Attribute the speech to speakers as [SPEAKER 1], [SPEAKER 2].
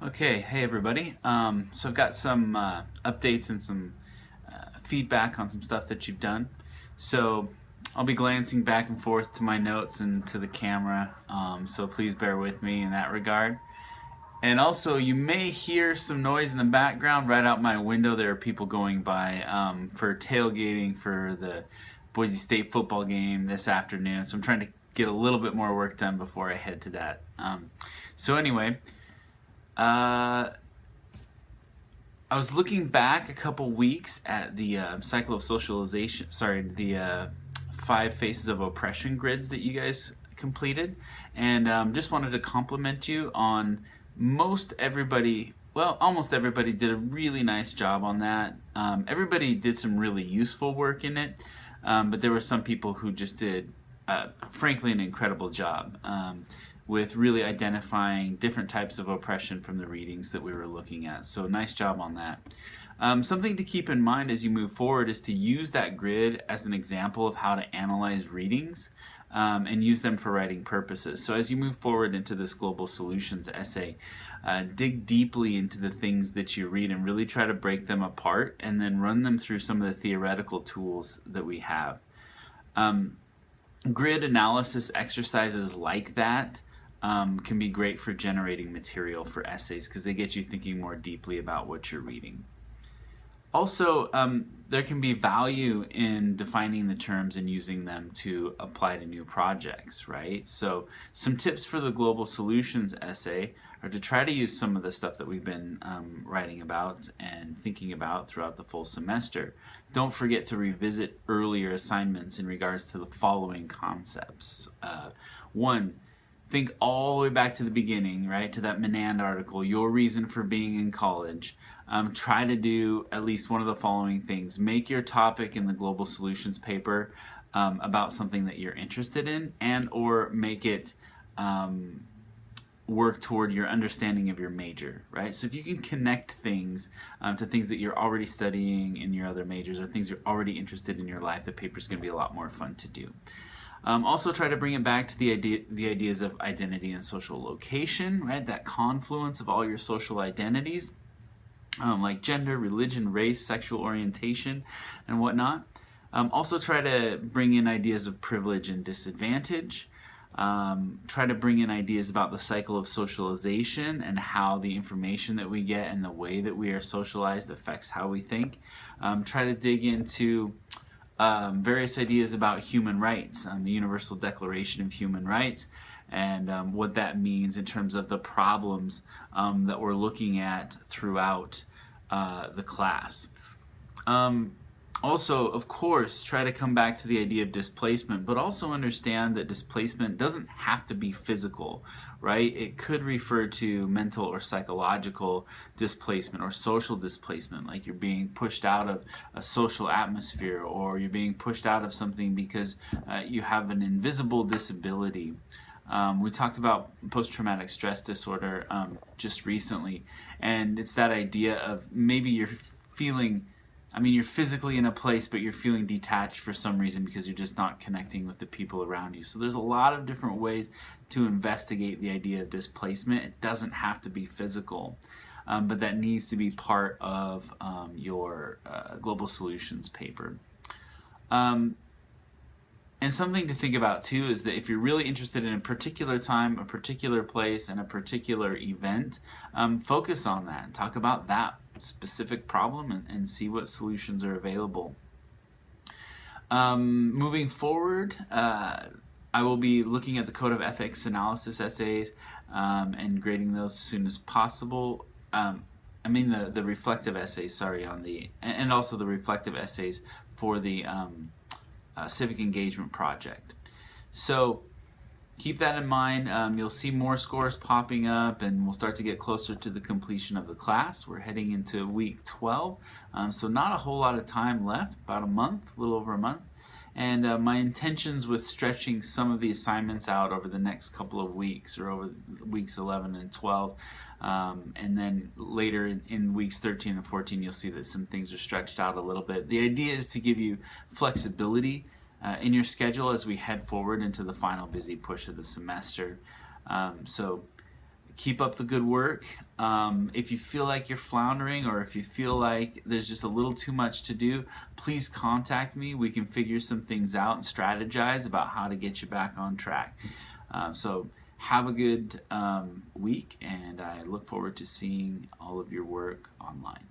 [SPEAKER 1] Okay, hey everybody. So I've got some updates and some feedback on some stuff that you've done. So I'll be glancing back and forth to my notes and to the camera. So please bear with me in that regard. And also, you may hear some noise in the background right out my window. There are people going by for tailgating for the Boise State football game this afternoon. So I'm trying to get a little bit more work done before I head to that. So anyway. I was looking back a couple weeks at the cycle of socialization, the 5 Faces of Oppression grids that you guys completed, and just wanted to compliment you on almost everybody did a really nice job on that. Everybody did some really useful work in it, but there were some people who just did, frankly, an incredible job. With really identifying different types of oppression from the readings that we were looking at. So nice job on that. Something to keep in mind as you move forward is to use that grid as an example of how to analyze readings and use them for writing purposes. So as you move forward into this global solutions essay, dig deeply into the things that you read and really try to break them apart and then run them through some of the theoretical tools that we have. Grid analysis exercises like that can be great for generating material for essays because they get you thinking more deeply about what you're reading. Also, there can be value in defining the terms and using them to apply to new projects, right? So some tips for the Global Solutions essay are to try to use some of the stuff that we've been writing about and thinking about throughout the full semester. Don't forget to revisit earlier assignments in regards to the following concepts. One, think all the way back to the beginning, right, to that Menand article, your reason for being in college. Try to do at least one of the following things. Make your topic in the Global Solutions paper about something that you're interested in, and or make it work toward your understanding of your major, right? So if you can connect things to things that you're already studying in your other majors or things you're already interested in your life, the paper's going to be a lot more fun to do. Also try to bring it back to the ideas of identity and social location, right? That confluence of all your social identities, like gender, religion, race, sexual orientation, and whatnot. Also try to bring in ideas of privilege and disadvantage. Try to bring in ideas about the cycle of socialization and how the information that we get and the way that we are socialized affects how we think. Try to dig into various ideas about human rights, the Universal Declaration of Human Rights, and what that means in terms of the problems that we're looking at throughout the class. Also, of course, try to come back to the idea of displacement, but also understand that displacement doesn't have to be physical, right? It could refer to mental or psychological displacement or social displacement, like you're being pushed out of a social atmosphere or you're being pushed out of something because you have an invisible disability. We talked about post-traumatic stress disorder just recently, and it's that idea of maybe you're physically in a place, but you're feeling detached for some reason because you're just not connecting with the people around you. So there's a lot of different ways to investigate the idea of displacement. It doesn't have to be physical, but that needs to be part of your Global Solutions paper. And something to think about too is that if you're really interested in a particular time, a particular place, and a particular event, focus on that and talk about that specific problem and see what solutions are available. Moving forward, I will be looking at the Code of Ethics analysis essays and grading those as soon as possible. The reflective essays, and also the reflective essays for the civic engagement project. So keep that in mind. You'll see more scores popping up and we'll start to get closer to the completion of the class. We're heading into week 12, so not a whole lot of time left, about a month, a little over a month. And my intentions with stretching some of the assignments out over the next couple of weeks or over weeks 11 and 12, and then later in weeks 13 and 14 you'll see that some things are stretched out a little bit. The idea is to give you flexibility in your schedule as we head forward into the final busy push of the semester. So Keep up the good work. If you feel like you're floundering, or if you feel like there's just a little too much to do, please contact me. We can figure some things out and strategize about how to get you back on track. So have a good week, and I look forward to seeing all of your work online.